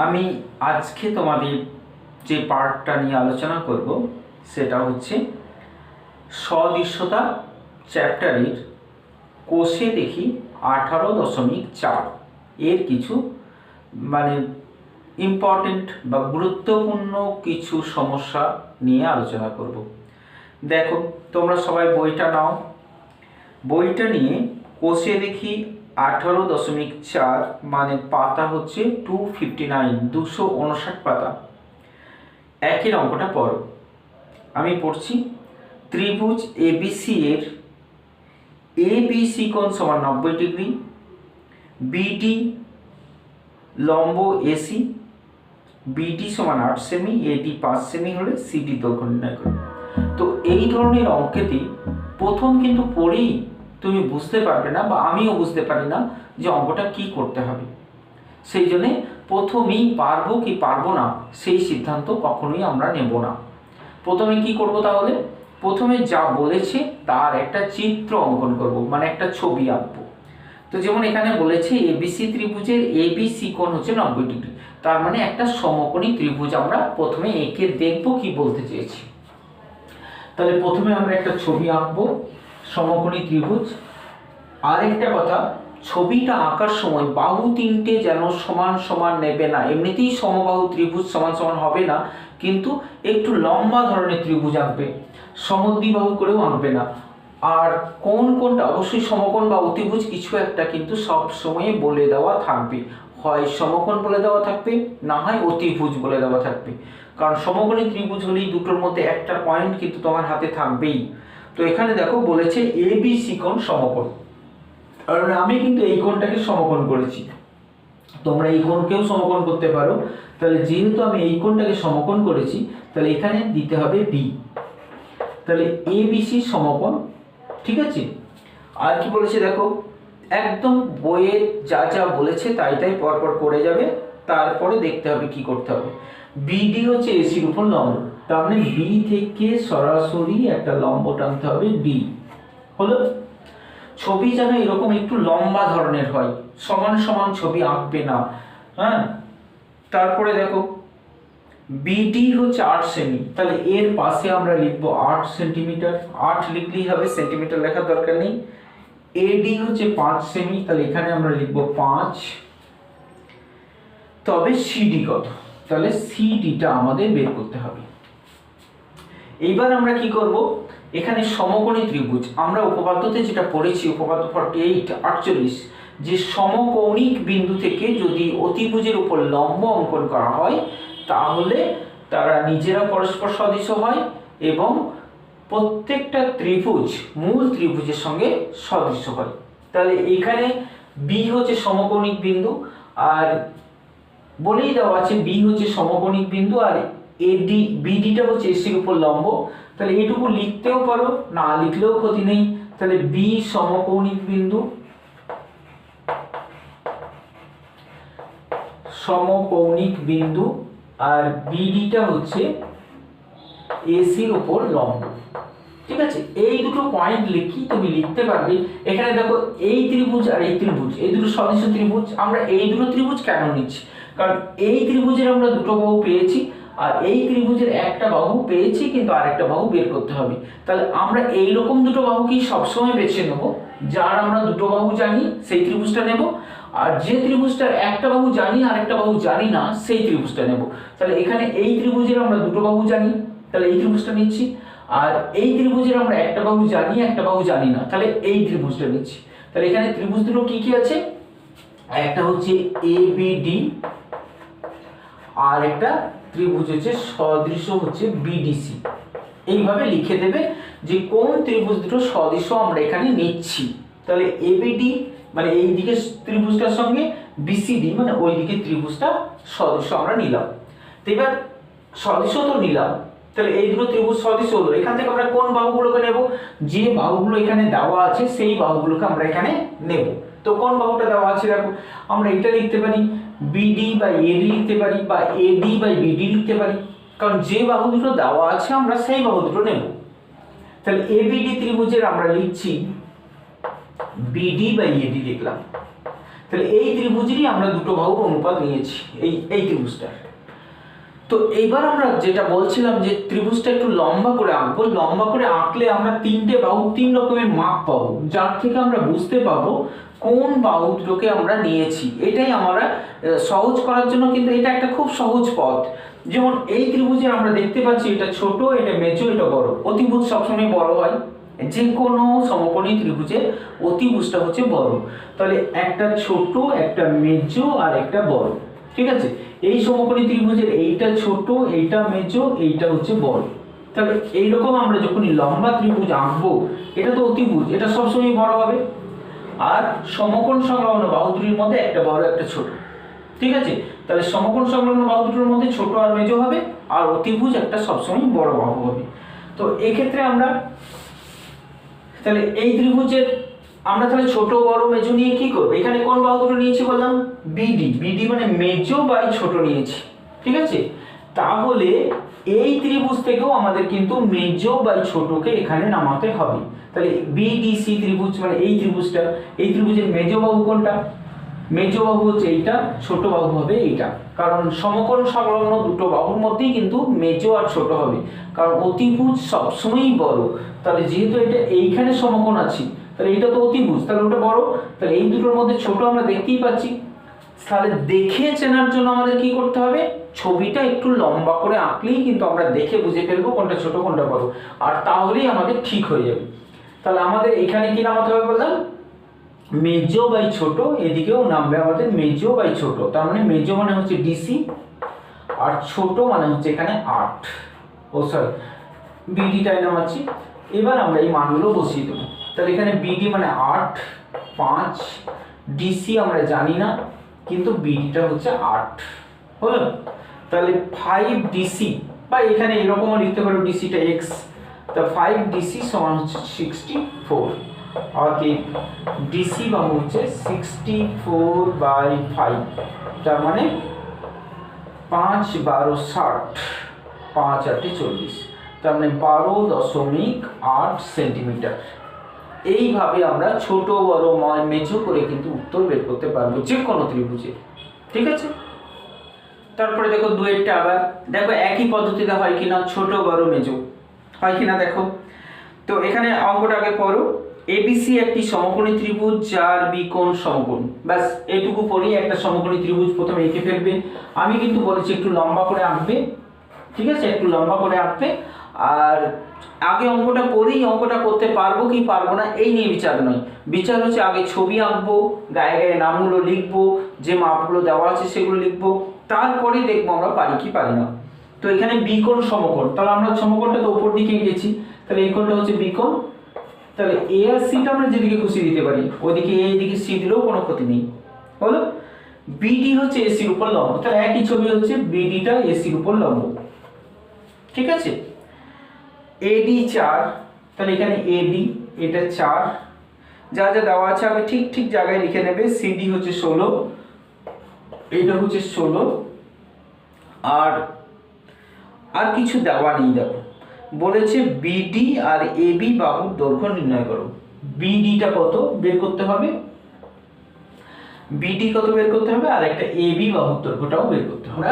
আমি আজকে তোমাদের যে পার্টটা নিয়ে আলোচনা করব সেটা হচ্ছে সদৃশ্যতা চ্যাপ্টারের কোষে দেখি 18.4 এর কিছু মানে ইম্পর্টেন্ট বা গুরুত্বপূর্ণ কিছু সমস্যা নিয়ে আলোচনা করব। দেখো, তোমরা সবাই বইটা নাও। বইটা নিয়ে কোষে দেখি 18.4 মানে পাতা হচ্ছে 259, 259 পাতা। একের অঙ্কটা পড়ো। আমি পড়ছি, ত্রিভুজ এবিসি এর এবিসি কোণ সমান 90 ডিগ্রি, বিডি লম্ব এসি, বিডি সমান 8 সেমি, এডি 5 সেমি হলে সিডি দৈর্ঘ্য নির্ণয় করো। তো এই ধরনের অঙ্কেতে প্রথম কিন্তু পড়েই তুমি বুঝতে পারবে না, বা আমিও বুঝতে পারি না যে অঙ্কটা কি করতে হবে। সেই জন্যে প্রথমেই পারবো কি পারবো না সেই সিদ্ধান্ত কখনোই আমরা নেব না। প্রথমে কি করব? তাহলে প্রথমে যা বলেছে তার একটা চিত্র অঙ্কন করব, মানে একটা ছবি আঁকবো। তো যেমন এখানে বলেছে এবিসি ত্রিভুজের এবিসি কোণ হচ্ছে 90 ডিগ্রি, তার মানে একটা সমকোণী ত্রিভুজ আমরা প্রথমে এঁকে দেখব কি বলতে চেয়েছি। তাহলে প্রথমে আমরা একটা ছবি আঁকবো, সমকোণী ত্রিভুজ। আরেকটা কথা, ছবিটা আঁকার সময় বাহু তিনটে যেন সমান সমান নেবে না। এমনিতেই সমবাহু ত্রিভুজ সমান সমান হবে না, কিন্তু একটু লম্বা ধরনের ত্রিভুজ আঁকবে, সমদ্বিবাহু করেও আঁকবে না। আর কোনটা অবশ্যই সমকোণ বা অতিভুজ কিছু একটা কিন্তু সব সময় বলে দেওয়া থাকবে, হয় সমকোণ বলে দেওয়া থাকবে, না হয় অতিভুজ বলে দেওয়া থাকবে। কারণ সমকোণী ত্রিভুজ হলেই দুটোর মধ্যে একটা পয়েন্ট কিন্তু তোমার হাতে থাকবেই। তো এখানে দেখো বলেছে এবিসি কোণ সমকোণ, কারণ আমি কিন্তু এই কোণটাকে সমকোণ করেছি, তোমরা এই কোণকেও সমকোণ করতে পারো। তাহলে যেহেতু আমি এই কোণটাকে সমকোণ করেছি, তাহলে এখানে দিতে হবে বি। তাহলে এবিসি সমকোণ, ঠিক আছে। আর কি বলেছে দেখো, একদম বইয়ে যা যা বলেছে তাই তাই পরপর করে যাবে, তারপরে দেখতে হবে কি করতে হবে। বিডি হচ্ছে এসির উপর লম্ব, তার মানে বি থেকে সরাসরি একটা লম্ব টানতে হবে ডি। হলো। ছবি যেন এরকম একটু লম্বা ধরনের হয়, সমান সমান ছবি আঁকবে না। হ্যাঁ, তারপরে দেখো বিডি হচ্ছে 8 সেমি, তাহলে এর পাশে আমরা লিখবো 8 সেন্টিমিটার। 8 লিখলেই হবে, সেন্টিমিটার লেখার দরকার নেই। এডি হচ্ছে 5 সেমি, তাহলে এখানে আমরা লিখবো 5। তবে সিডি কত? তাহলে সিডিটা আমাদের বের করতে হবে। এইবার আমরা কি করব, এখানে সমকোণী ত্রিভুজ আমরা উপপাদ্যতে যেটা পড়েছি, উপপাদ্য 48 48, যে সমকৌণিক বিন্দু থেকে যদি অতিভুজের উপর লম্ব অঙ্কন করা হয় তাহলে তারা নিজেরা পরস্পর সদৃশ হয় এবং প্রত্যেকটা ত্রিভুজ মূল ত্রিভুজের সঙ্গে সদৃশ হয়। তাহলে এখানে বি হচ্ছে সমকৌণিক বিন্দু, আর বলেই দেওয়া আছে বি হচ্ছে সমকৌণিক বিন্দু, আর এডি বিডিটা হচ্ছে এসির উপর লম্ব। তাহলে এটুকু লিখতেও পারো, না লিখলেও ক্ষতি নেই। তাহলে বি সমকৌণিক বিন্দু, সমকৌণিক বিন্দু, আর বিডিটা হচ্ছে এসির উপর লম্ব। ঠিক আছে, এই দুটো পয়েন্ট লিখি তুমি লিখতে পারবে। এখানে দেখো এই ত্রিভুজ আর এই ত্রিভুজ, এই দুটো সদৃশ ত্রিভুজ। আমরা এই দুটো ত্রিভুজ কেন নিচ্ছি? কারণ এই ত্রিভুজের আমরা দুটো বাহু পেয়েছি, আর এই ত্রিভুজের একটা বাহু পেয়েছি, কিন্তু আরেকটা বাহু বের করতে হবে। তাহলে আমরা এই রকম দুটো বাহুকেই সবসময় বেছে নেব, যার আমরা দুটো বাহু জানি সেই ত্রিভুজটা নেব, আর যে ত্রিভুজটার একটা বাহু জানি আর একটা বাহু জানি না সেই ত্রিভুজটা নেব। তাহলে এখানে এই ত্রিভুজের আমরা দুটো বাহু জানি, তাহলে এই ত্রিভুজটা নিচ্ছি। আর এই ত্রিভুজের আমরা একটা বাহু জানি একটা বাহু জানি না, তাহলে এই ত্রিভুজটা নিচ্ছি। তাহলে এখানে ত্রিভুজ দুটো কি কি আছে? একটা হচ্ছে এবিডি, আর একটা ত্রিভুজ হচ্ছে সদৃশ হচ্ছে বিডিসি। এইভাবে লিখে দেবে যে কোন ত্রিভুজ দুটো সদৃশ আমরা এখানে নিচ্ছি। তাহলে এবিডি মানে এই দিকে ত্রিভুজটার সঙ্গে বিসিডি মানে ওই দিকে ত্রিভুজটা সদৃশ আমরা নিলাম। তো এবার সদৃশ তো নিলাম, তাহলে এই দুটো ত্রিভুজ সদৃশ হলো। এখান থেকে আমরা কোন বাহুগুলোকে নেব? যে বাহুগুলো এখানে দেওয়া আছে সেই বাহুগুলোকে আমরা এখানে নেব। তো কোন বাহুটা দেওয়া আছে দেখো, আমরা এটা লিখতে পারি বিডি বাই এডি লিখতে পারি, বা এডি বাই বিডি লিখতে পারি, কারণ যে বাহু দুটো দেওয়া আছে আমরা সেই বাহু দুটো নেব। তাহলে এবিডি ত্রিভুজের আমরা লিখছি বিডি বাই এডি লিখলাম। তাহলে এই ত্রিভুজেরই আমরা দুটো বাহুর অনুপাত নিয়েছি, এই ত্রিভুজটা। তো এইবার আমরা যেটা বলছিলাম যে ত্রিভুজটা একটু লম্বা করে আঁকবো, লম্বা করে আঁকলে আমরা তিনটে বাহু তিন রকমের মাপ পাবো, যার থেকে আমরা বুঝতে পারবো কোন বাহু দুটোকে আমরা নিয়েছি। এটাই আমরা সহজ করার জন্য, কিন্তু এটা একটা খুব সহজ পথ। যেমন এই ত্রিভুজে আমরা দেখতে পাচ্ছি এটা ছোট, এটা মেজো, এটা বড়। অতিভুজ সবসময় বড় হয়, যে কোনো সমকোণী ত্রিভুজের অতিভুজটা হচ্ছে বড়। তাহলে একটা ছোট, একটা মেজো আর একটা বড়, ঠিক আছে। এই সমকোণী ত্রিভুজের এইটা ছোট, এইটা মেজো, এইটা হচ্ছে বড়। তাহলে এইরকম আমরা যখনই লম্বা ত্রিভুজ আঁকবো, এটা তো অতিভুজ, এটা সবসময় বড় হবে। আর সমকোণ সংলগ্ন বাহু দুটির মধ্যে একটা বড় একটা ছোট, ঠিক আছে। তাহলে সমকোণ সংলগ্ন বাহু দুটোর মধ্যে ছোট আর মেজো হবে, আর অতিভুজ একটা সবসময় বড় বাহু হবে। তো এই ক্ষেত্রে আমরা তাহলে এই ত্রিভুজের আমরা তাহলে ছোট বড় মেজো নিয়ে কি করব? এখানে কোন বাহু দুটো নিয়েছি বললাম? বিডি। বিডি মানে মেজো বাই ছোট নিয়েছি, ঠিক আছে। তাহলে এই ত্রিভুজ থেকেও আমাদের কিন্তু মেজো বাই ছোটকে এখানে নামাতে হবে। তাহলে বিডিসি ত্রিভুজ মানে এই ত্রিভুজটা, এই ত্রিভুজের মেজো বাহু কোনটা? মেজো বাহু হচ্ছে এইটা, ছোট বাহু হবে এইটা। কারণ সমকোণ সংলগ্ন দুটো বাহুর মধ্যেই কিন্তু মেজো আর ছোট হবে, কারণ অতিভুজ সবসময়ই বড়। তাহলে যেহেতু এটা এইখানে সমকোণ আছে, তাহলে এইটা তো অতিভুজ, তাহলে ওটা বড়। তাহলে এই দুটোর মধ্যে ছোট আমরা দেখতেই পাচ্ছি। তাহলে দেখে চেনার জন্য আমাদের কি করতে হবে? ছবিটা একটু লম্বা করে আঁকলেই কিন্তু আমরা দেখে বুঝে ফেলবো কোনটা ছোট কোনটা বড়, আর তাহলেই আমাদের ঠিক হয়ে যাবে। তাহলে আমাদের এখানে কি নামাতে হবে বললাম? মেজো বাই ছোট। এদিকেও নামবে আমাদের মেজো বাই ছোট। তার মানে মেজো মানে হচ্ছে ডিসি, আর ছোট মানে হচ্ছে এখানে 8। ও সরি, বিডিটাই নামাচ্ছি। এবার আমরা এই মানগুলো বসিয়ে দেবো। তাহলে এখানে বিডি মানে 8, 5, ডিসি আমরা জানি না, কিন্তু বিডিটা হচ্ছে 8 হলো। তাহলে 5 ডিসি, বা এখানে এরকমও লিখতে পারো ডিসিটা এক্স। তা 5 ডিসি সমান হচ্ছে 64। অতএব ডিসি বাহু হচ্ছে 64/5। তার মানে 5 12 60, 5 8 40, তার মানে 12.8 সেন্টিমিটার। এইভাবে আমরা ছোট বড় মেজো করে কিন্তু উত্তর বের করতে পারবো যে কোনো ত্রিভুজে, ঠিক আছে। তারপরে দেখো দুয়েরটা, আবার দেখো একই পদ্ধতিতে হয় কিনা, ছোট বড় মেজো হয় কিনা দেখো। তো এখানে অঙ্কটা আগে পড়ো। এবিসি একটি সমকোণী ত্রিভুজ যার বিকোণ সমকোণ। ব্যাস এইটুকু পড়ি, একটা সমকোণী ত্রিভুজ প্রথমে এঁকে ফেলবে। আমি কিন্তু বলেছি একটু লম্বা করে আঁকবে, ঠিক আছে, একটু লম্বা করে আঁকবে। আর আগে অঙ্কটা পড়ি, অঙ্কটা করতে পারবো কি পারবো না এই নিয়ে বিচার নয়। বিচার হচ্ছে আগে ছবি আঁকবো, গায়ে গায়ে নামগুলো লিখবো, যে মাপগুলো দেওয়া আছে সেগুলো লিখবো, তারপরে দেখবো আমরা পারি কি পারি না। তো এখানে বিকোণ সমকোণ, তাহলে আমরা সমকোণটা তো উপর দিকে গেছি, তাহলে এই কোণটা হচ্ছে বিকোণ। তাহলে এ আর সিটা আমরা যেদিকে খুশি দিতে পারি, ওইদিকে এ দিকে সি দিলেও কোনো ক্ষতি নেই হলো। বিডি হচ্ছে এসির উপর লম্ব, তাহলে একই ছবি হচ্ছে বিডিটা এসির উপর লম্ব, ঠিক আছে। এডি 4, তাহলে এখানে এডি এটা 4, যা যা দেওয়া আছে আগে ঠিক ঠিক জায়গায় লিখে নেবে। সিডি হচ্ছে 16, এটা হচ্ছে 16, আর কিছু দেওয়া নেই। দেখো বলেছে বিডি আর এবি বাহুর দৈর্ঘ্য নির্ণয় করো। বিডিটা কত বের করতে হবে, বিডি কত বের করতে হবে, আর একটা এবি বাহুর দৈর্ঘ্যটাও বের করতে হবে।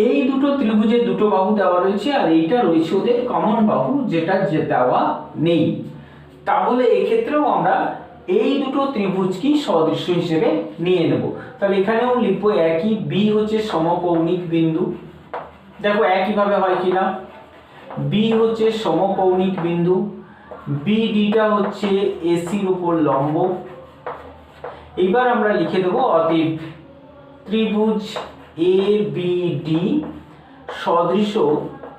এই দুটো ত্রিভুজের দুটো বাহু দেওয়া রয়েছে, আর এইটা রয়েছে ওদের কমন বাহু, যেটা যে দেওয়া নেই। তাহলে এক্ষেত্রেও আমরা এই দুটো ত্রিভুজকে সদৃশ্য হিসেবে নিয়ে নেব। তাহলে এখানেও লিখবো একই, বি হচ্ছে সমকৌণিক বিন্দু। দেখো একইভাবে হয় কিনা, বি হচ্ছে সমকৌণিক বিন্দু, বিডিটা হচ্ছে এসির উপর লম্ব। এবার আমরা লিখে দেবো অতএব ত্রিভুজ এ বি ডি সদৃশ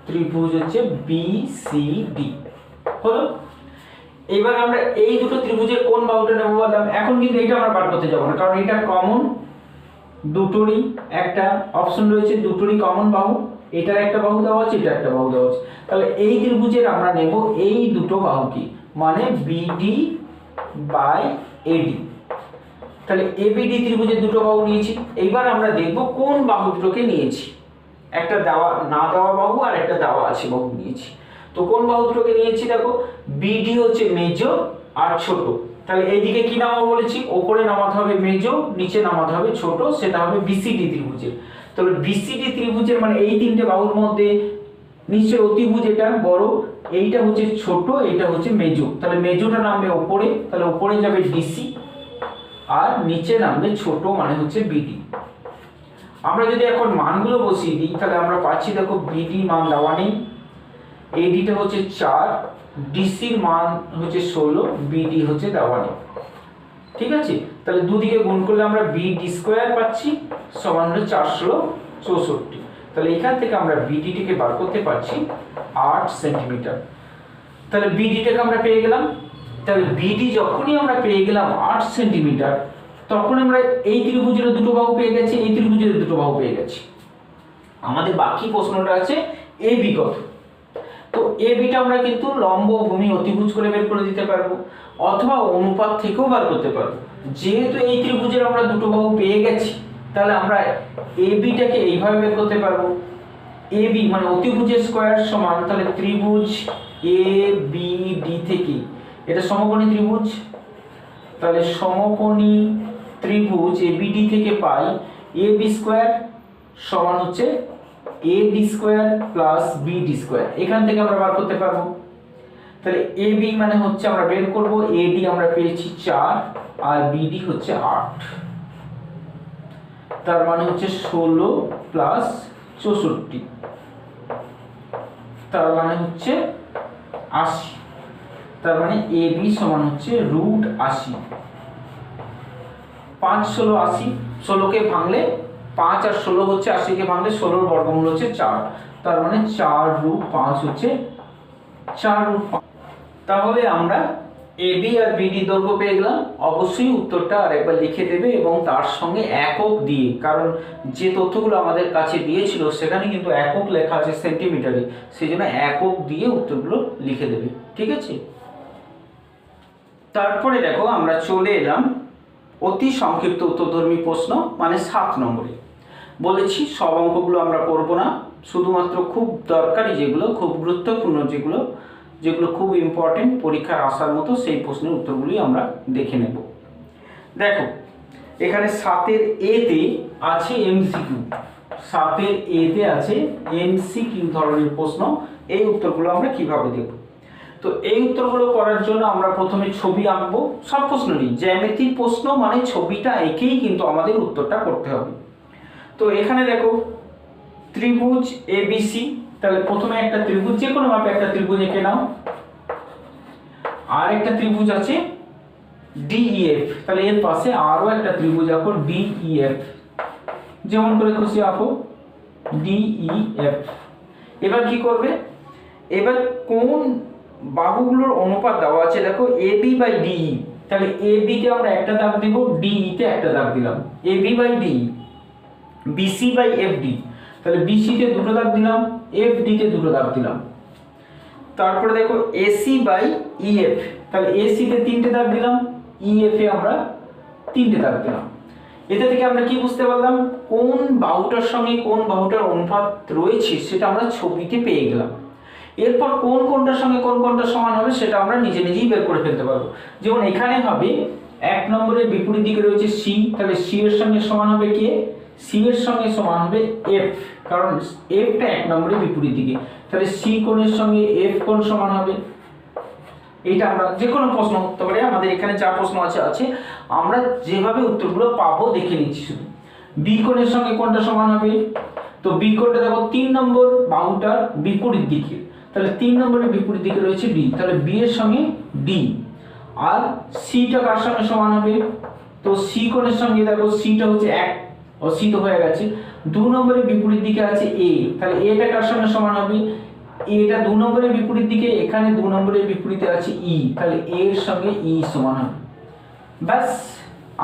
ত্রিভুজ হচ্ছে বিসিডি হলো। এবার আমরা এই দুটো ত্রিভুজের কোন বাহুটা নেব বললাম। এখন কিন্তু এটা আমরা বার করতে যাবো না, কারণ এটা কমন, দুটোরই একটা অপশন রয়েছে, দুটোরই কমন বাহু। এটার একটা বাহু দেওয়া আছে, এটা একটা বাহু দেওয়া আছে। তাহলে এই ত্রিভুজের আমরা নেব এই দুটো বাহুকে, মানে বিডি বাই এডি। তাহলে এবিডি ত্রিভুজের দুটো বাহু নিয়েছি। এইবার আমরা দেখব কোন বাহু দুটোকে নিয়েছি। একটা দেওয়া না দেওয়া বাহু আর একটা দেওয়া আছে বাহু নিয়েছি। তো কোন বাহু দুটোকে নিয়েছি দেখো, বিডি হচ্ছে মেজো আর ছোট, তাহলে এইদিকে কি নামাবো বলেছি, ওপরে নামাতে হবে মেজো, নিচে নামাতে হবে ছোট, সেটা হবে বিসিডি ত্রিভুজের। তাহলে বিসিডি ত্রিভুজের মানে এই তিনটে বাহুর মধ্যে নিচের অতিভুজ এটা বড়, এইটা হচ্ছে ছোট, এইটা হচ্ছে মেজো। তাহলে মেজোটা নামবে ওপরে, তাহলে ওপরে যাবে ডিসি, আর নিচে নামবে ছোট মানে হচ্ছে বিডি। আমরা যদি এখন মানগুলো বসিয়ে দিই তাহলে আমরা পাচ্ছি, দেখো বিডি মান দেওয়া নেই, এডিটা হচ্ছে 4, ডিসির মান হচ্ছে 16, বিডি হচ্ছে দেওয়া নেই। ঠিক আছে, তাহলে দুদিকে গুণ করলে আমরা বিডি স্কোয়ার পাচ্ছি সমান হলো 464। তাহলে এখান থেকে আমরা বিডিটিকে বার করতে পারছি 8 সেন্টিমিটার। তাহলে বিডিটাকে আমরা পেয়ে গেলাম। তাহলে বিডি যখনই আমরা পেয়ে গেলাম 8 সেন্টিমিটার, তখন আমরা এই ত্রিভুজের দুটো বাহু পেয়ে গেছি, এই ত্রিভুজের দুটো বাহু পেয়ে গেছি। আমাদের বাকি প্রশ্নটা আছে এবি কত। তো এবিটা আমরা কিন্তু লম্ব ভূমি অতিভুজ করে বের করে দিতে পারবো, অথবা অনুপাত থেকেও বার করতে পারবো। যেহেতু এই ত্রিভুজের আমরা দুটো বাহু পেয়ে গেছি, তাহলে আমরা এবিটাকে এইভাবে বের করতে পারবো। এবি মানে অতিভুজের স্কয়ার সমান, তাহলে ত্রিভুজ এ বি ডি থেকে, এটা সমকোণী ত্রিভুজ, তাহলে সমকোণী ত্রিভুজ এবিডি থেকে পাই এ বি স্কয়ার সমান হচ্ছে A D square plus B D square. এখান থেকে আমরা বার করতে পারবো। তাহলে এ বি মানে হচ্ছে আমরা বের করব, এ ডি আমরা পেয়েছি 4 আর বিডি হচ্ছে 8, তার মানে হচ্ছে 16 প্লাস 64, তার মানে হচ্ছে 80। তার মানে এ বি সমান হচ্ছে √80। 5 16 80, 16কে ভাঙলে 5 আর 16 হচ্ছে 80কে ভাঙলে 16 এর বর্গমূল হচ্ছে 4, তার মানে 4√5 হচ্ছে 4√5। তাহলে আমরা এবি আর বিডি দৈর্ঘ্য পেয়ে গেলাম। অবশ্যই উত্তরটা আরেকবার লিখে দেবে এবং তার সঙ্গে একক দিয়ে, কারণ যে তথ্যগুলো আমাদের কাছে দিয়েছিল সেখানে কিন্তু একক লেখা আছে সেন্টিমিটারে, সেই জন্য একক দিয়ে উত্তরগুলো লিখে দেবে। ঠিক আছে, তারপরে দেখো আমরা চলে এলাম অতি সংক্ষিপ্ত উত্তরধর্মী প্রশ্ন, মানে 7 নম্বরে। বলেছি সব অঙ্কগুলো আমরা করব না, শুধুমাত্র খুব দরকারি যেগুলো, খুব গুরুত্বপূর্ণ যেগুলো, যেগুলো খুব ইম্পর্টেন্ট পরীক্ষার আসার মতো, সেই প্রশ্নের উত্তরগুলি আমরা দেখে নেব। দেখো এখানে 7-এর এতে আছে এমসিকিউ, 7-এর এতে আছে এমসিকিউ ধরনের প্রশ্ন। এই উত্তরগুলো আমরা কিভাবে দেব? তো এই উত্তরগুলো করার জন্য আমরা প্রথমে ছবি আঁকবো। সব প্রশ্নেরই জ্যামিতিক প্রশ্ন মানে ছবিটা এঁকেই কিন্তু আমাদের উত্তরটা করতে হবে। তো এখানে দেখো ত্রিভুজ এবিসি, তাহলে প্রথমে একটা ত্রিভুজ, যে কোনো মাপে একটা ত্রিভুজ এঁকে নাও। আর একটা ত্রিভুজ আছে ডিইএফ, তাহলে এর পাশে আরো একটা ত্রিভুজ আঁকো ডিইএফ, যেমন করে খুশি আঁকো ডিইএফ। এবার কি করবে? এবার কোন বাহুগুলোর অনুপাত দেওয়া আছে দেখো এবি বাই ডিই, তাহলে এবি তে আমরা একটা দাগ দিব, ডিই তে একটা দাগ দিলাম। AB by DE, BC by FD, তাহলে বিসি তে দুটো দাগ দিলাম, এফডি তে দুটো দাগ দিলাম। তারপরে দেখো এসি বাই ইএফ, তাহলে এসি তে তিনটে দাগ দিলাম, ইএফ এ আমরা তিনটে দাগ দিলাম। এতে থেকে আমরা কি বুঝতে পারলাম? কোন বাহুটার সঙ্গে কোন বাহুটার অনুপাত রয়েছে সেটা আমরা ছবিতে পেয়ে গেলাম। এরপর কোন কোনটার সঙ্গে কোন কোনটা সমান হবে সেটা আমরা নিজে নিজেই বের করে ফেলতে পারবো। যেমন এখানে হবে 1 নম্বরের বিপরীত দিকে রয়েছে সি, তাহলে সি এর সঙ্গে সমান হবে কে? সি এর সঙ্গে সমান হবে এফ, কারণ এফটা 1 নম্বরের বিপরীত দিকে, তাহলে সি কোণের সঙ্গে এফ কোণ সমান হবে। এটা আমরা যে কোনো প্রশ্ন করতে পারি, আমাদের এখানে যা প্রশ্ন আছে আছে, আমরা যেভাবে উত্তরগুলো পাবো দেখে নিচ্ছি শুধু। বি কোণের সঙ্গে কোনটা সমান হবে? তো বি কোণটা দেখো 3 নম্বর বাহুটার বিপরীত দিকে, তাহলে 3 নম্বরের বিপরীত দিকে রয়েছে বি, তাহলে বি এর সঙ্গে ডি। আর সিটা কার সঙ্গে সমান হবে? তো সি কোণের সঙ্গে দেখো সিটা হচ্ছে 1, ও সি তো হয়ে গেছে। 2 নম্বরের বিপরীত দিকে আছে এ, তাহলে এটা কার সঙ্গে সমান হবে? এটা 2 নম্বরের বিপরীত দিকে, এখানে 2 নম্বরের বিপরীতে আছে ই, তাহলে এ এর সঙ্গে ই সমান হবে। ব্যাস,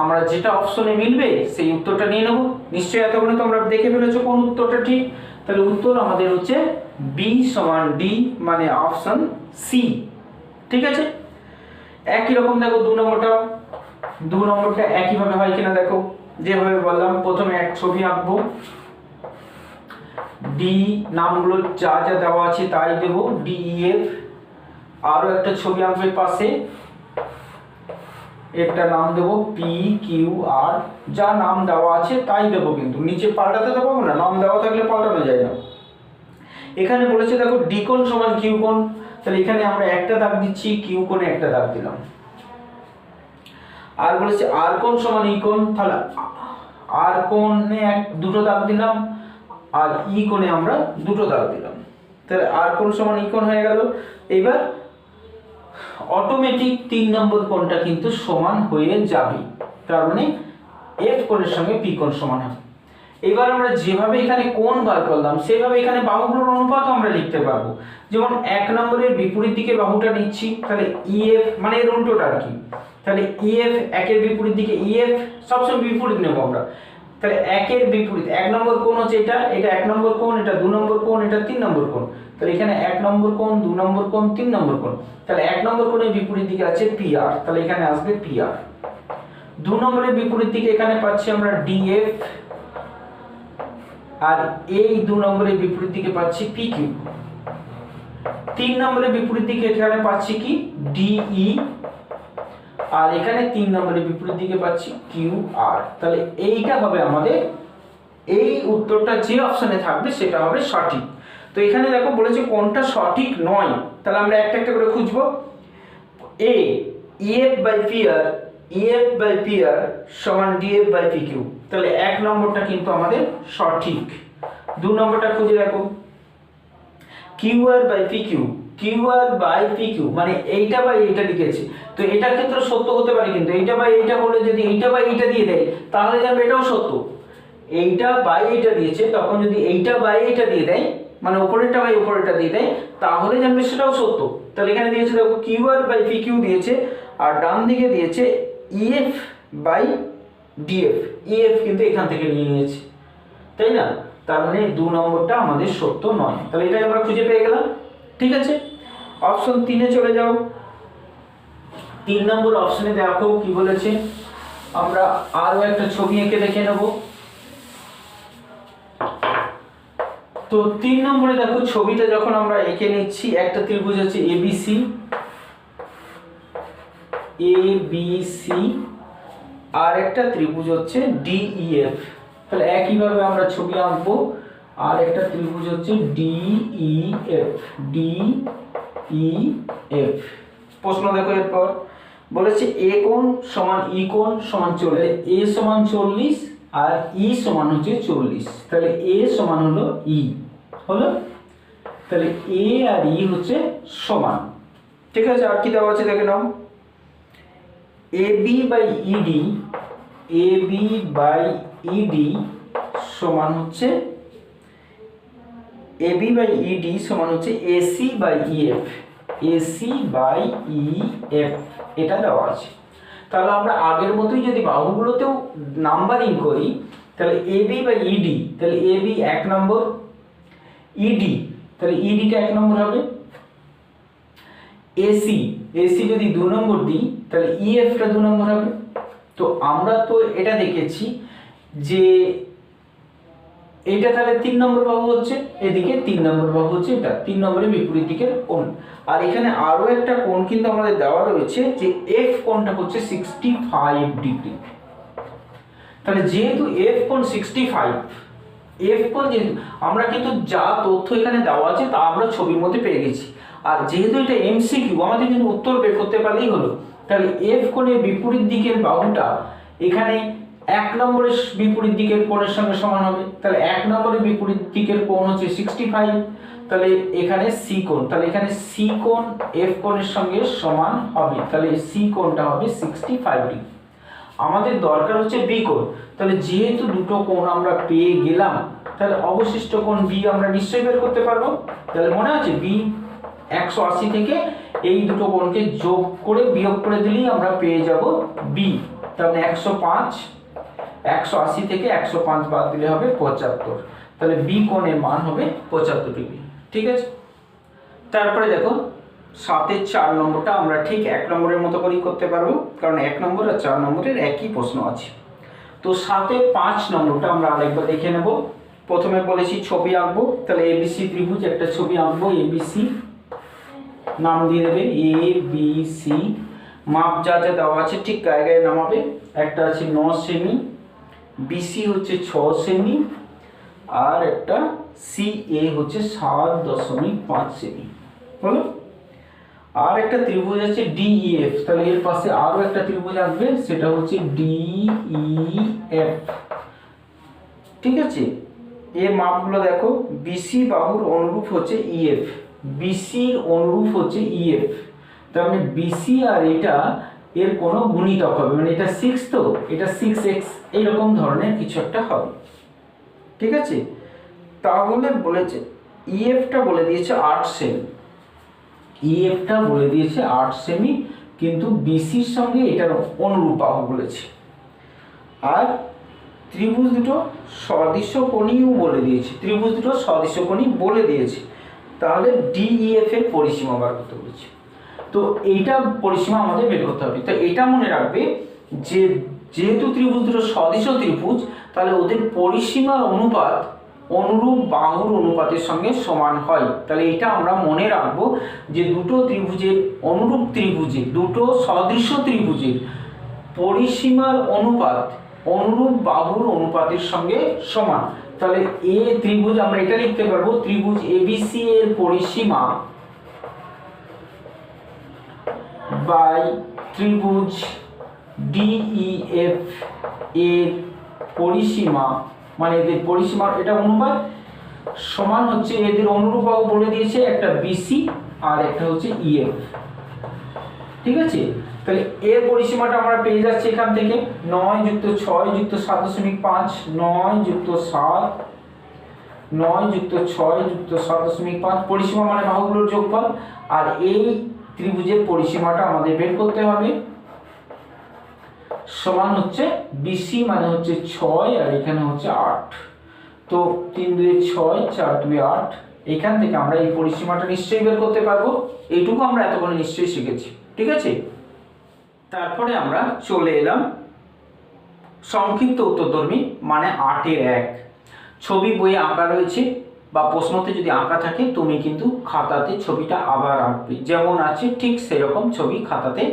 আমরা যেটা অপশনে মিলবে সেই উত্তরটা নিয়ে নেব। নিশ্চয়ই এতক্ষণে তোমরা দেখে ফেলেছো কোন উত্তরটা ঠিক। তাহলে উত্তর আমাদের হচ্ছে বি সমান ডি, মানে অপশন সি। ঠিক আছে, একই রকম দেখো 2 নম্বরটা একইভাবে হয় কিনা দেখো। যেভাবে বললাম প্রথমে এক ছবি আঁকবো, ডি নামগুলো যা যা দেওয়া আছে তাই দেবো, ডিইএফ। আরো একটা ছবি আঁকবে পাশে, একটা নাম দেবো পি কিউ আর, যা নাম দেওয়া আছে তাই দেবো, কিন্তু নিচে পাল্টাতে দেবো না, নাম দেওয়া থাকলে পাল্টানো যায় না। এখানে বলেছে দেখো ডি কোণ সমান কিউ কোণ, তাহলে এখানে আমরা একটা দাগ দিচ্ছি, কিউ কোণে একটা দাগ দিলাম। আর বলেছে আর কোণ সমান ই কোণ, তাহলে আর কোণে দুটো দাগ দিলাম, আর ই কোণে আমরা দুটো দাগ দিলাম, তাহলে আর কোণ সমান ই কোণ হয়ে গেল। এবার অটোমেটিক 3 নম্বর কোণটা কিন্তু সমান হয়ে যাবে, তার মানে এফ কোণের সঙ্গে পি কোণ সমান হবে। এবার আমরা যেভাবে এখানে কোণ বার করলাম সেভাবে এখানে বাহুগুলোর অনুপাতও আমরা লিখতে পারবো। যেমন 1 নম্বরের বিপরীত দিকে বাহুটা নিচ্ছি, তাহলে ইএফ মানে এর উল্টোটা আর কি, তাহলে ইএফ একের বিপরীত দিকে ইএফ সবসময় বিপরীত নেব আমরা, তাহলে একের বিপরীত 1 নম্বর কোণ হচ্ছে এটা, এটা 1 নম্বর কোণ, এটা 2 নম্বর কোণ, এটা 3 নম্বর কোণ, তাহলে এখানে 1 নম্বর কোণ, 2 নম্বর কোণ, 3 নম্বর কোণ, তাহলে 1 নম্বর কোণের বিপরীত দিকে আছে পিআর, তাহলে এখানে আসবে পিআর। 2 নম্বরের বিপরীত দিকে এখানে পাচ্ছি আমরা ডিএফ, আর এই 2 নম্বরের বিপরীত দিকে পাচ্ছি পিকিউ। 3 নম্বরের বিপরীত দিকে এখানে পাচ্ছি কি ডিই, আর এখানে 3 নম্বরের বিপরীত দিকে পাচ্ছি কিউ আর। তাহলে এইটা হবে আমাদের, এই উত্তরটা যে অপশনে থাকবে সেটা হবে সঠিক। তো এখানে দেখো বলেছে কোনটা সঠিক নয়, তাহলে আমরা একটা একটা করে খুঁজবো। এ EF by PR, EF by PR সমান ডিএফ বাই পিকিউ, তাহলে 1 নম্বরটা কিন্তু আমাদের সঠিক। 2 নম্বরটা খুঁজে দেখো, QR by PQ, QR by PQ মানে এইটা বাই এইটা লিখেছে, তো এটা ক্ষেত্রে সত্য হতে পারে, কিন্তু এইটা বাই এইটা হলে যদি এইটা বাই এইটা দিয়ে দেয় তাহলে জানবে এটাও সত্য। এইটা বাই এইটা দিয়েছে, তখন যদি এইটা বাই এইটা দিয়ে দেয় মানে উপরেরটা বাই উপরেরটা দিয়ে দেয় তাহলে জানবে সেটাও সত্য। তাহলে এখানে দিয়েছে দেখো কিউআর বাই পিকিউ দিয়েছে, আর ডান দিকে দিয়েছে ইএফ বাই ডিএফ, ইএফ কিন্তু এখান থেকে নিয়ে নিয়েছে, তাই না? তার মানে 2 নম্বরটা আমাদের সত্য নয়, তাহলে এটাই আমরা খুঁজে পেয়ে গেলাম। ঠিক আছে, অপশন 3-এ চলে যাও। 3 নম্বর অপশনে দেখো কি বলেছে, আমরা আরো একটা ছবি এঁকে দেখে নেব। তো 3 নম্বরে দেখো ছবিটা যখন আমরা এঁকে নিচ্ছি, একটা ত্রিভুজ আছে এবিসি, এবিসি, আর একটা ত্রিভুজ হচ্ছে ডিইএফ, তাহলে একইভাবে আমরা ছবি আঁকবো। আর একটা ত্রিভুজ হচ্ছে ডিইএফ, ডিইএফ। প্রশ্ন দেখো এরপর বলেছে এ কোণ সমান ই কোণ সমান 40, এ সমান 40 আর ই সমান হচ্ছে 40, তাহলে এ সমান হলো ই, হলো, তাহলে এ আর ই হচ্ছে সমান। ঠিক আছে, আর কি দেওয়া আছে দেখে নাও, AB by ED, AB by ED সমান হচ্ছে, এবি বাই ইডি সমান হচ্ছে AC by EF, AC by EF, এটা দেওয়া আছে। তাহলে আমরা আগের মতোই যদি বাহুগুলোতেও নাম্বারিং করি, তাহলে এবি বাই ইডি, তাহলে এবি 1 নম্বর, ইডি তাহলে ইডিটা 1 নম্বর হবে, এসি, এসি যদি 2 নম্বর দিই তাহলে ইএফটা 2 নম্বর হবে। তো আমরা তো এটা দেখেছি যে এইটা তাহলে 3 নম্বর বাহু হচ্ছে, এদিকে 3 নম্বর বাহু হচ্ছে, এটা 3 নম্বরের বিপরীত দিকের কোণ। আর এখানে আরো একটা কোণ কিন্তু আমাদের দেওয়া রয়েছে যে এফ কোণটা হচ্ছে 65 ডিগ্রি। তাহলে যেহেতু এফ কোণ 65, এফ কোণ যেহেতু, আমরা কিন্তু যা তথ্য এখানে দেওয়া আছে তা আমরা ছবির মধ্যে পেয়ে গেছি। আর যেহেতু এটা এমসিকিউ, আমাদের কিন্তু উত্তর বের করতে পারলেই হলো। তাহলে এফ কোণের বিপরীত দিকের বাহুটা এখানে 1 নম্বরের বিপরীত দিকের কোণের সঙ্গে সমান হবে, তাহলে 1 নম্বরের বিপরীত দিকের কোণ হচ্ছে 65, তাহলে এখানে সি কোণ, তাহলে এখানে সি কোণ এফ কোণের সঙ্গে সমান হবে, তাহলে সি কোণটা হবে 65 ডিগ্রি। আমাদের দরকার হচ্ছে বি কোণ, তাহলে যেহেতু দুটো কোণ আমরা পেয়ে গেলাম তাহলে অবশিষ্ট কোণ বি আমরা নিশ্চয়ই বের করতে পারবো। তাহলে মনে আছে বি 180 থেকে এই দুটো কোণকে যোগ করে বিয়োগ করে দিলেই আমরা পেয়ে যাব বি, তাহলে 105, 180 থেকে 105 বাদ দিলে হবে 75, তাহলে বি কোণের মান হবে 75 ডিগ্রি। ঠিক আছে, তারপরে দেখো 7-এর 4 নম্বরটা আমরা ঠিক 1 নম্বরের মতো করেই করতে পারবো, কারণ 1 নম্বর আর 4 নম্বরের একই প্রশ্ন আছে। তো 7-এর 5 নম্বরটা আমরা আরেকবার দেখে নেব। প্রথমে বলেছি ছবি আঁকবো, তাহলে এবিসি ত্রিভুজ একটা ছবি আঁকবো, এবিসি নাম দিয়ে দেবে এবিসি, মাপ যা যা দেওয়া আছে ঠিক গায়ে গায়ে নামাবে। একটা আছে 9 সেমি, বিসি হচ্ছে 6 সেমি, আর একটা সিএ হচ্ছে 7.5 সেমি। হলো। আর একটা ত্রিভুজ আছে ডিইএফ, তাহলে এর পাশে আরো একটা ত্রিভুজ আসবে, সেটা হচ্ছে ডিইএফ। ঠিক আছে, এর মাপগুলো দেখো, বিসি বাহুর অনুরূপ হচ্ছে ইএফ, বিসির অনুরূপ হচ্ছে ইএফ, তার মানে বিসি আর এটা এর কোনো গুণিতক হবে, মানে এটা 6 তো এটা 6x এইরকম ধরনের কিছু একটা হবে। ঠিক আছে, তাহলে বলেছে ইএফটা বলে দিয়েছে 8 সেমি, ইএফটা বলে দিয়েছে 8 সেমি, কিন্তু বিসির সঙ্গে এটার অনুরূপ বাহু বলেছে। আর ত্রিভুজ দুটো সদৃশকোণীও বলে দিয়েছে, ত্রিভুজ দুটো সদৃশকোণী বলে দিয়েছে। তাহলে ডিইএফ এর পরিসীমা বার করতে বলেছে, তো এইটা পরিসীমা আমাদের বের করতে হবে। তো এটা মনে রাখবে যে যেহেতু ত্রিভুজ দুটো সদৃশ ত্রিভুজ, তাহলে ওদের পরিসীমার অনুপাত অনুরূপ বাহুর অনুপাতের সঙ্গে সমান হয়। তাহলে এটা আমরা মনে রাখবো যে দুটো ত্রিভুজের অনুরূপ ত্রিভুজের, দুটো সদৃশ ত্রিভুজের পরিসীমার অনুপাত অনুরূপ বাহুর অনুপাতের সঙ্গে সমান। তাহলে এ ত্রিভুজ আমরা এটা লিখতে পারবো, ত্রিভুজ এবিসি এর পরিসীমা বাই ত্রিভুজ ডিইএফ এর পরিসীমা, মানে এদের পরিসীমা এটা অনুপাত সমান হচ্ছে, এদের অনুরূপ বাহু বলে দিয়েছে একটা বিসি আর একটা হচ্ছে ইএফ। ঠিক আছে, তাহলে এর পরিসীমাটা আমরা পেয়ে যাচ্ছি এখান থেকে 9 যুক্ত 6 যুক্ত 7.5, 9 যুক্ত 7, 9 যুক্ত 6 যুক্ত 7.5, পরিসীমা মানে বাহুগুলোর যোগফল। আর এই ত্রিভুজের পরিসীমাটা আমাদের বের করতে হবে, সমান হচ্ছে বিসি মানে হচ্ছে 6 আর এখানে হচ্ছে 8, তো 3 2 6 4 2 8। এখান থেকে আমরা এই পরিসীমাটা নিশ্চয়ই বের করতে পারবো, এইটুকু আমরা এতক্ষণে নিশ্চয়ই শিখেছি। ঠিক আছে, তারপরে আমরা চলে এলাম সংক্ষিপ্ত উত্তরধর্মী, মানে 8-এর 1। ছবি বইয়ে আঁকা রয়েছে বা প্রশ্নতে যদি আঁকা থাকে তুমি কিন্তু খাতাতে ছবিটা আবার আঁকবে, যেমন আছে ঠিক সেরকম ছবি খাতাতে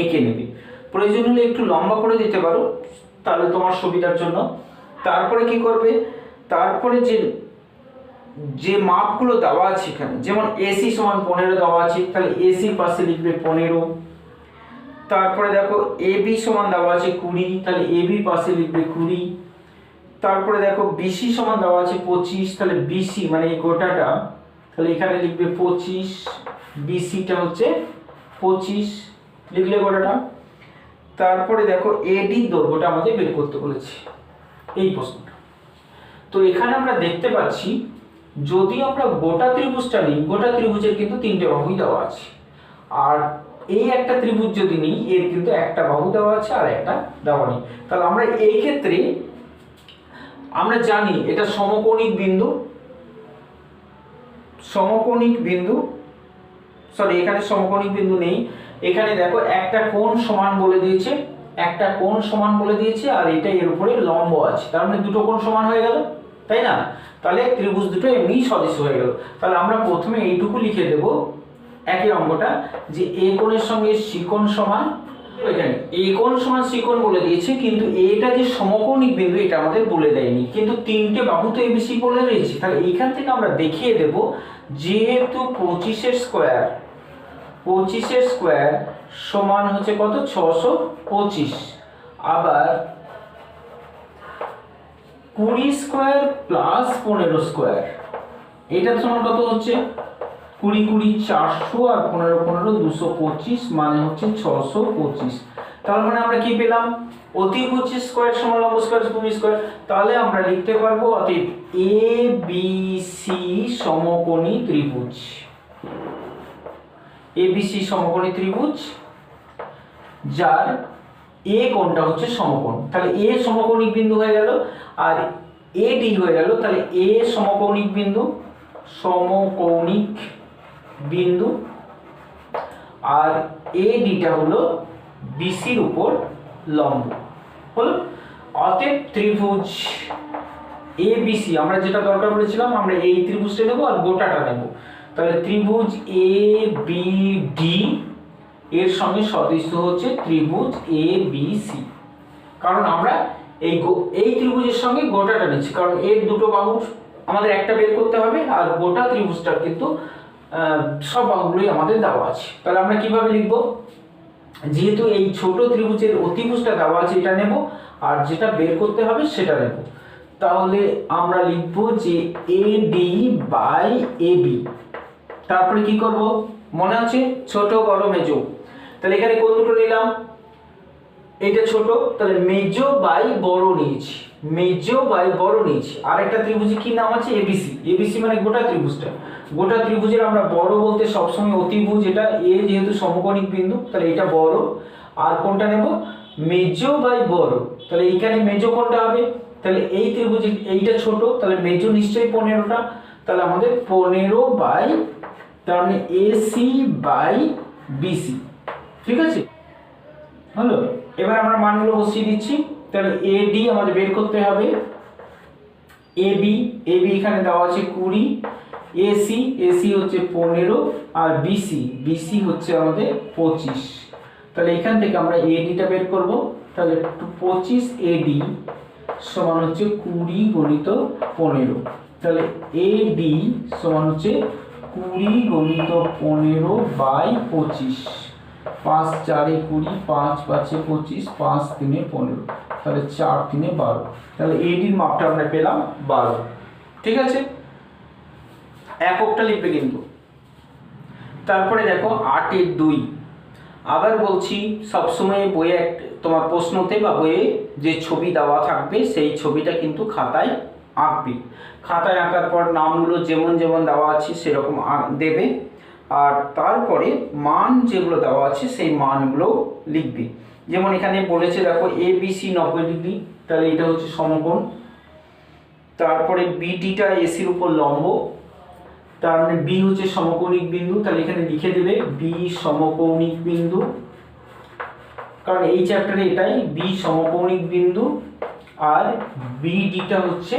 এঁকে নেবে। প্রয়োজন হলে একটু লম্বা করে দিতে পারো, তাহলে তোমার সুবিধার জন্য। তারপরে কি করবে, তারপরে যে মাপগুলো দেওয়া আছে এখানে, যেমন এসি সমান 15 দেওয়া আছে, তাহলে এসির পাশে লিখবে 15। তারপরে দেখো এবি সমান দেওয়া আছে 20, তাহলে এবির পাশে লিখবে 20। তারপরে দেখো বিসি সমান দেওয়া আছে 25, তাহলে বিসি মানে এই গোটাটা, তাহলে এখানে লিখবে 25, বিসিটা হচ্ছে 25 লিখলে গোটাটা। তারপরে দেখো এডি দৈর্ঘ্যটা আমাদের বের করতে বলেছে এই প্রশ্নটা। তো এখানে আমরা দেখতে পাচ্ছি যদি আমরা গোটা ত্রিভুজটা নিই, গোটা ত্রিভুজের কিন্তু 3টে বাহুই দেওয়া আছে, আর এই একটা ত্রিভুজ যদি নিই এর কিন্তু একটা বাহু দেওয়া আছে আর একটা দেওয়া নেই। তাহলে আমরা এই ক্ষেত্রে আমরা জানি এটা সমকোণিক বিন্দু, সমকোণিক বিন্দু, সরি এখানে সমকোণিক বিন্দু নেই, এখানে দেখো একটা কোণ সমান বলে দিয়েছে, একটা কোণ সমান বলে দিয়েছে, আর এটা এর উপরে লম্ব আছে, তার মানে দুটো কোণ সমান হয়ে গেল, তাই না? তাহলে ত্রিভুজ দুটো এমনি সদৃশ হয়ে গেল। তাহলে আমরা প্রথমে এইটুকু লিখে দেব একই অঙ্কটা, যে এ কোণের সঙ্গে সি কোণ সমান, এখানে এ কোণ সমান সি কোণ বলে দিয়েছে, কিন্তু এটা যে সমকোণিক বিন্দু এটা আমাদের বলে দেয়নি, কিন্তু 3টে বাহু তো এবিসি বলে দিয়েছে। তাহলে এইখান থেকে আমরা দেখিয়ে দেব যেহেতু 25 এর স্কয়ার সমান হচ্ছে কত, 625, আবার 20 স্কয়ার প্লাস 15 স্কয়ার এটা সমান কত হচ্ছে 20 20 400 আর 15 15 225, মানে হচ্ছে 625। তার মানে আমরা কি পেলাম, অতিভুজ স্কয়ার সমান লম্ব স্কয়ার ভূমি স্কয়ার। তাহলে আমরা লিখতে পারবো অতএব এ বি সি সমকোণী ত্রিভুজ, এবিসি সমকোণী ত্রিভুজ যার এ কোণটা হচ্ছে সমকোণ। তাহলে এ সমকোণিক বিন্দু হয়ে গেল আর এ ডি হয়ে গেল, তাহলে এ সমকোণিক বিন্দু, সমকোণিক বিন্দু, আর এ ডিটা হলো বিসির উপর লম্ব হলো। অতএব ত্রিভুজ এ বিসি আমরা যেটা দরকার পড়েছিলাম, আমরা এই ত্রিভুজটা নেব আর গোটাটা নেব। তাহলে ত্রিভুজ এ বি ডি এর সঙ্গে সদৃশ্য হচ্ছে ত্রিভুজ এ বি সি। কারণ আমরা এই ত্রিভুজের সঙ্গে গোটাটা নিচ্ছি, কারণ এর দুটো বাহু আমাদের একটা বের করতে হবে, আর গোটা ত্রিভুজটার কিন্তু সব বাহুগুলোই আমাদের দেওয়া আছে। তাহলে আমরা কিভাবে লিখব? যেহেতু এই ছোট ত্রিভুজের অতিভুজটা দেওয়া আছে এটা নেব, আর যেটা বের করতে হবে সেটা নেব। তাহলে আমরা লিখব যে এডি বাই এবি। তারপরে কি করব? মনে আছে ছোট বড় মেজো, তাহলে এখানে কোন দুটো নিলাম? এটা ছোট, তাহলে মেজো বাই বড় নিয়েছি, মেজো বাই বড় নিয়েছি। আর একটা ত্রিভুজে কি নাম আছে? এবিসি। এবিসি মানে গোটা ত্রিভুজটা। গোটা ত্রিভুজের আমরা বড় বলতে সবসময় অতিভুজ, এটা এ যেহেতু সমকোণিক বিন্দু, তাহলে এটা বড়। আর কোনটা নেব? মেজো বাই বড়। তাহলে এইখানে মেজো কোনটা হবে? তাহলে এই ত্রিভুজে এইটা ছোট, তাহলে মেজো নিশ্চয়ই 15টা। তাহলে আমাদের 15 বাই, তার মানে এসি বাই বিসি। ঠিক আছে, হলো। এবার আমরা মানগুলো বসিয়ে দিচ্ছি। তাহলে এডি আমাদের বের করতে হবে, এবি এখানে দেওয়া আছে 20, এসি হচ্ছে 15, আর বিসি হচ্ছে আমাদের 25। তাহলে এখান থেকে আমরা এডিটা বের করব। তাহলে 25 এডি সমান হচ্ছে 20 গুণিত 15। তাহলে এডি সমান হচ্ছে 20 গুণিত 15 বাই 25। 5 4 20, 5 5 25, 5 3 15, তাহলে 4 3 12। তাহলে এডির মাপটা আমরা পেলাম 12। ঠিক আছে, এককটা লিখবে কিন্তু। তারপরে দেখো 8 এর 2। আবার বলছি, সবসময় বইয়ে তোমার প্রশ্নতে বা বইয়ে যে ছবি দেওয়া থাকবে সেই ছবিটা কিন্তু খাতায় আঁকবি। খাতায় আঁকার পর নামগুলো যেমন যেমন দেওয়া আছে সেরকম দেবে, আর তারপরে মান যেগুলো দেওয়া আছে সেই মানগুলো লিখবি। যেমন এখানে বলেছে দেখো এবিসি 90 ডিগ্রি, তাহলে এটা হচ্ছে সমকোণ। তারপরে বিডিটা এসির উপর লম্ব, তার মানে বি হচ্ছে সমকৌণিক বিন্দু, তাহলে এখানে লিখে দেবে বি সমকৌণিক বিন্দু, কারণ এই চ্যাপ্টারে এটাই বি সমকৌণিক বিন্দু। আর বিডিটা হচ্ছে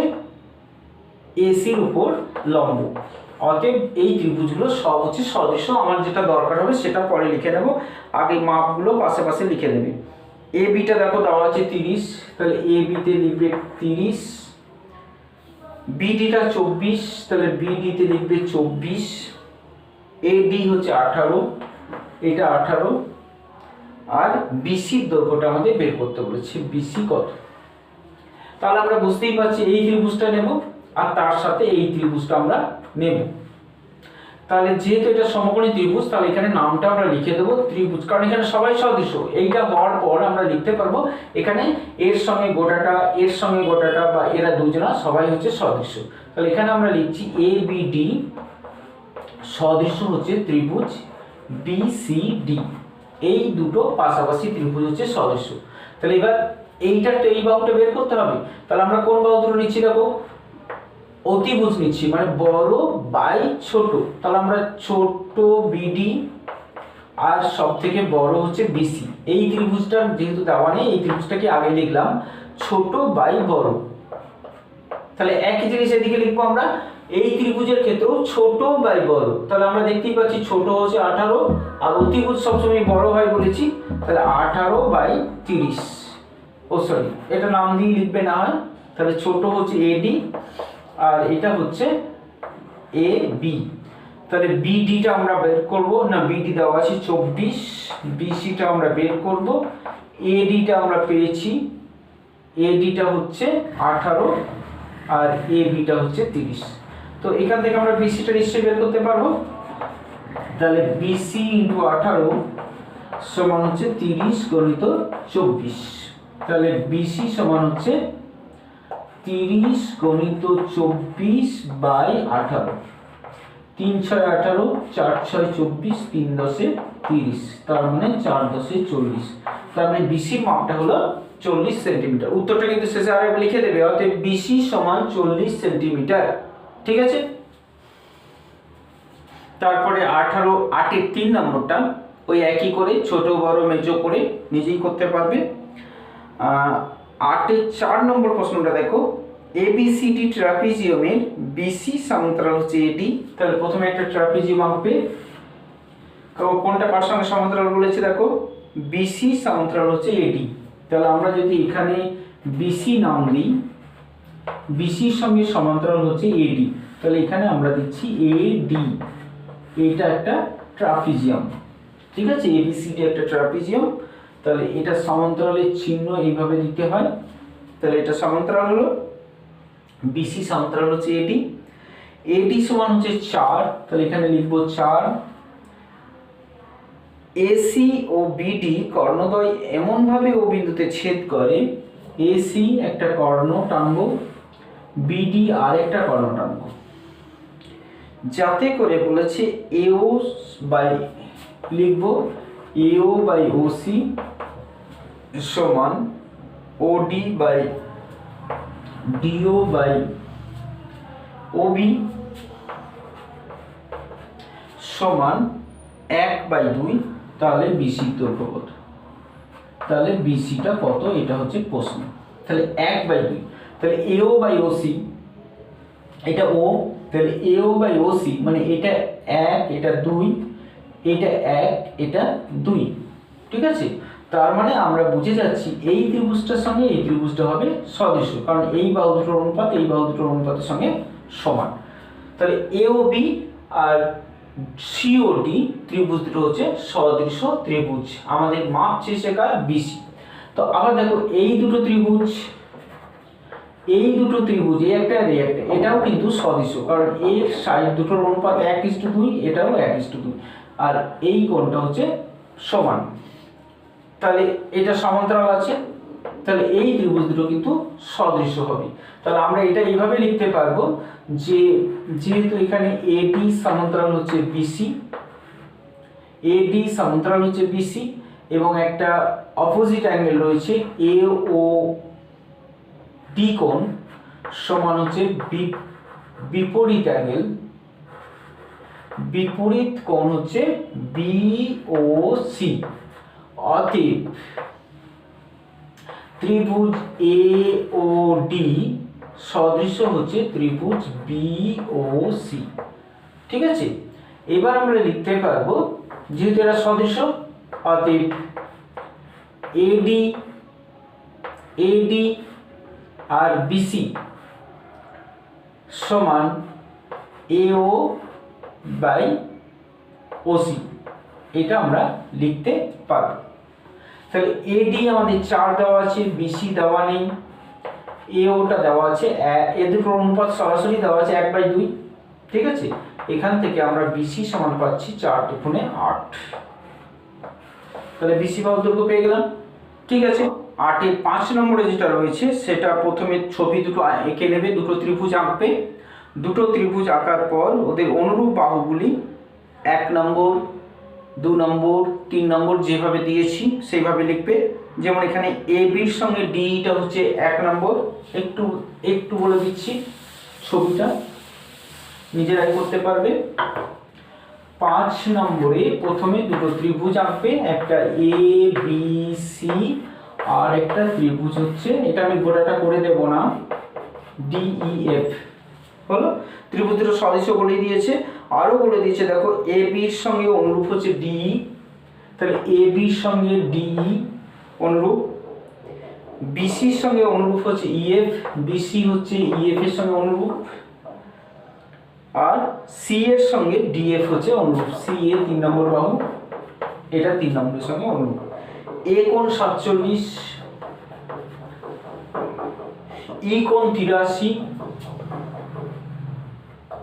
এসির উপর লম্ব। অতএব এই ত্রিভুজগুলো সব হচ্ছে সদৃশ্য। আমার যেটা দরকার হবে সেটা পরে লিখে নেব, আগে মাপগুলো পাশে পাশে লিখে দেবে। এ বিটা দেখো দেওয়া আছে 30, তাহলে এ বিতে লিখবে 30। বিডিটা 24, তাহলে বিডিতে লিখবে 24। এডি হচ্ছে 18, এটা 18। আর বিসির দৈর্ঘ্যটা আমাদের বের করতে বলেছে, বিসি কত। তাহলে আমরা বুঝতেই পারছি এই ত্রিভুজটা নেব, আর তার সাথে এই ত্রিভুজটা আমরা নেব। তাহলে যেহেতু এটা সমকোণী ত্রিভুজ, তাহলে এখানে নামটা আমরা লিখে দেবো ত্রিভুজ, কারণ এখানে সবাই সদৃশ্য। এইটা হওয়ার পর আমরা লিখতে পারবো এখানে এর সঙ্গে গোটাটা, এর সঙ্গে গোটাটা, বা এরা দুজনা সবাই হচ্ছে সদৃশ্য। তাহলে এখানে আমরা লিখছি এ বি ডি সদৃশ্য হচ্ছে ত্রিভুজ বিসিডি। এই দুটো পাশাপাশি ত্রিভুজ হচ্ছে সদৃশ্য। তাহলে এবার এইটার তো এই বাহুটা বের করতে হবে। তাহলে আমরা কোন বাহু দুটো নিচ্ছি? দেখো অতিভুজ নিচ্ছি, মানে বড় বাই ছোট। তাহলে আমরা ছোট বিডি আর সব থেকে বড় হচ্ছে বিসি। এই ত্রিভুজটা যেহেতু দেওয়া নেই, এই ত্রিভুজটাকে আগে লিখলাম ছোট বাই বড়। তাহলে একই জিনিস এদিকে লিখবো আমরা, এই ত্রিভুজের ক্ষেত্রেও ছোট বাই বড়। তাহলে আমরা দেখতেই পাচ্ছি ছোট হচ্ছে 18, আর অতিভুজ সবসময় বড় হয় বলেছি, তাহলে 18 বাই 30। ও সরি, এটা নাম দিয়ে লিখবে না হয়। তাহলে ছোট হচ্ছে এডি, আর এটা হচ্ছে এ বি। তাহলে বিডিটা আমরা বের করব না, বিডি দেওয়া আছে 24, বিসিটা আমরা বের করব। এডিটা আমরা পেয়েছি, এডিটা হচ্ছে 18, আর এ বিটা হচ্ছে 30। তো এখান থেকে আমরা বিসিটা নিশ্চয়ই বের করতে পারবো। তাহলে বিসি ইন্টু 18 সমান হচ্ছে 30 গণিত 24। তাহলে বিসি সমান হচ্ছে 30 গণিত 24 বাই 18। 3 6 18, 4 6 24, 3 10 30, তার মানে 4 10 40। তার মানে বিসির মাপটা হলো 40 সেন্টিমিটার। উত্তরটা কিন্তু শেষে আরেকবার লিখে দেবে, অতএব বিসি সমান 40 সেন্টিমিটার। ঠিক আছে, তারপরে 8 এর 3 নম্বরটা ওই একই করে ছোট বড় মেজো করে নিজেই করতে পারবে। 8 এর 4 নম্বর প্রশ্নটা দেখো, এবিসিডি ট্রাপিজিয়ামের বিসি সমান্তরাল হচ্ছে এডি। তাহলে প্রথমে একটা ট্রাপিজিয়াম আঁকবে, কোনটা কার সঙ্গে সমান্তরাল বলেছে দেখো, বিসি সমান্তরাল হচ্ছে এডি। তাহলে আমরা যদি এখানে বিসি নাম দিই, বিসির সঙ্গে সমান্তরাল হচ্ছে এডি, তাহলে এখানে আমরা দিচ্ছি এডি। এটা একটা ট্রাপিজিয়াম, ঠিক আছে, এবিসিডি একটা ট্রাপিজিয়াম। তাহলে এটা সমান্তরালের চিহ্ন এইভাবে দিতে হয়। তাহলে এটা সমান্তরাল হলো, বিসি সমান্তরাল হচ্ছে এডি, এডি সমান হচ্ছে 4, তাহলে এখানে লিখবো 4। এসি ও বিডি কর্ণদ্বয় এমনভাবে ও বিন্দুতে ছেদ করে, এসি একটা কর্ণ টানবো, বিডি আর একটা কর্ণ টানবো, যাতে করে বলেছে এও বাই, লিখবো এও বাই ওসি সমান ওডি বাই ডিও বাই ওবি সমান 1/2। তাহলে বিসি দৈর্ঘ্য কত, তাহলে বিসিটা কত, এটা হচ্ছে প্রশ্ন। তাহলে 1/2, তাহলে এও বাই ওসি, এটা ও, তাহলে এও বাই ওসি মানে এটা 1, এটা 2, এটা 1, এটা 2, ঠিক আছে। তার মানে আমরা বুঝে যাচ্ছি এই ত্রিভুজটার সঙ্গে এই ত্রিভুজটা হবে সদৃশ, কারণ এই বাহু দুটোর অনুপাত এই বাহু দুটোর অনুপাতের সঙ্গে সমান। তাহলে এওবি আর সিওডি ত্রিভুজ দুটো হচ্ছে সদৃশ ত্রিভুজ। আমাদের মাপ চেয়েছে কার, বিসি। তো আবার দেখো এই দুটো ত্রিভুজ, এই দুটো ত্রিভুজ, এই একটা আর এই একটা, এটাও কিন্তু সদৃশ, কারণ এর সাইড দুটোর অনুপাত 1:2, এটাও 1:2, আর এই কোণটা হচ্ছে সমান। তাহলে এটা সমান্তরাল আছে, তাহলে এই ত্রিভুজ দুটো কিন্তু সদৃশ হবে। তাহলে আমরা এটা এইভাবে লিখতে পারবো যে যেহেতু এখানে এডি সমান্তরাল হচ্ছে বিসি, এডি সমান্তরাল হচ্ছে বিসি, এবং একটা অপোজিট অ্যাঙ্গেল রয়েছে এ ও ডি কোণ সমান হচ্ছে বিপরীত অ্যাঙ্গেল, বিপরীত কোণ হচ্ছে বি ও সি। অতএব ত্রিভুজ এ ও ডি সদৃশ হচ্ছে ত্রিভুজ বি ও সি, ঠিক আছে। এবার আমরা লিখতে পারবো যেহেতু এরা সদৃশ, অতএব এডি, এডি আর বিসি সমান এও বাই ওসি, এটা আমরা লিখতে পারবো। তাহলে এডি আমাদের 4 দেওয়া আছে, বিসি দেওয়া নেই, এওটা দেওয়া আছে, এ দুটোর অনুপাত সরাসরি দেওয়া আছে 1/2, ঠিক আছে। এখান থেকে আমরা বিসি সমান পাচ্ছি 4 দুগুণে 8। তাহলে বিসি বাহু দৈর্ঘ্য পেয়ে গেলাম, ঠিক আছে। 8-এর 5 নম্বরে যেটা রয়েছে সেটা প্রথমে ছবি দুটো এঁকে নেবে, দুটো ত্রিভুজ আঁকবে। দুটো ত্রিভুজ আঁকার পর ওদের অনুরূপ বাহুগুলি 1 নম্বর, 2 নম্বর, 3 নম্বর যেভাবে দিয়েছি সেইভাবে লিখবে। যেমন এখানে এ বির সঙ্গে ডিটা হচ্ছে 1 নম্বর, একটু একটু বলে দিচ্ছি, ছবিটা নিজেরাই করতে পারবে। 5 নম্বরে প্রথমে দুটো ত্রিভুজ আঁকবে, একটা এ বি সি, আর একটা ত্রিভুজ হচ্ছে, এটা আমি গোটাটা করে দেব না, ডি ই এফ হলো। ত্রিভুজ দুটো সদৃশ বলে দিয়েছে, আরও বলে দিয়েছে দেখো এ বির সঙ্গে অনুরূপ হচ্ছে ডিই, তাহলে এ বির সঙ্গে ডিই অনুরূপ, বিসির সঙ্গে অনুরূপ হচ্ছে ইএফ, বিসি হচ্ছে ইএফ এর সঙ্গে অনুরূপ, আর সি এর সঙ্গে ডিএফ হচ্ছে অনুরূপ, সি এ 3 নম্বর বাহু, এটা 3 নম্বরের সঙ্গে অনুরূপ। এ কোণ 47, ই কোণ 83,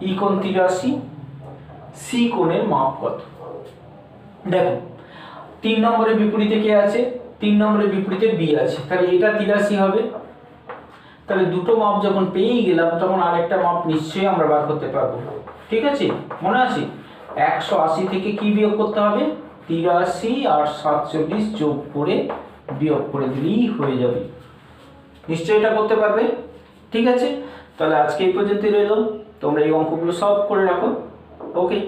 ই কোণ 83, সি কোণের মাপ কত? দেখো 3 নম্বরের বিপরীতে কে আছে? 3 নম্বরের বিপরীতে বি আছে, তাহলে এটা 83 হবে। তাহলে দুটো মাপ যখন পেয়েই গেলাম তখন আরেকটা মাপ নিশ্চয়ই আমরা বার করতে পারবো, ঠিক আছে? মনে আছে 180 থেকে কি বিয়োগ করতে হবে? 83 আর 47 যোগ করে বিয়োগ করে দিলেই হয়ে যাবে। নিশ্চয়ই এটা করতে পারবে, ঠিক আছে? তাহলে আজকে এই পর্যন্তই রইল, তোমরা এই অঙ্কগুলো সলভ করে রাখো, ওকে।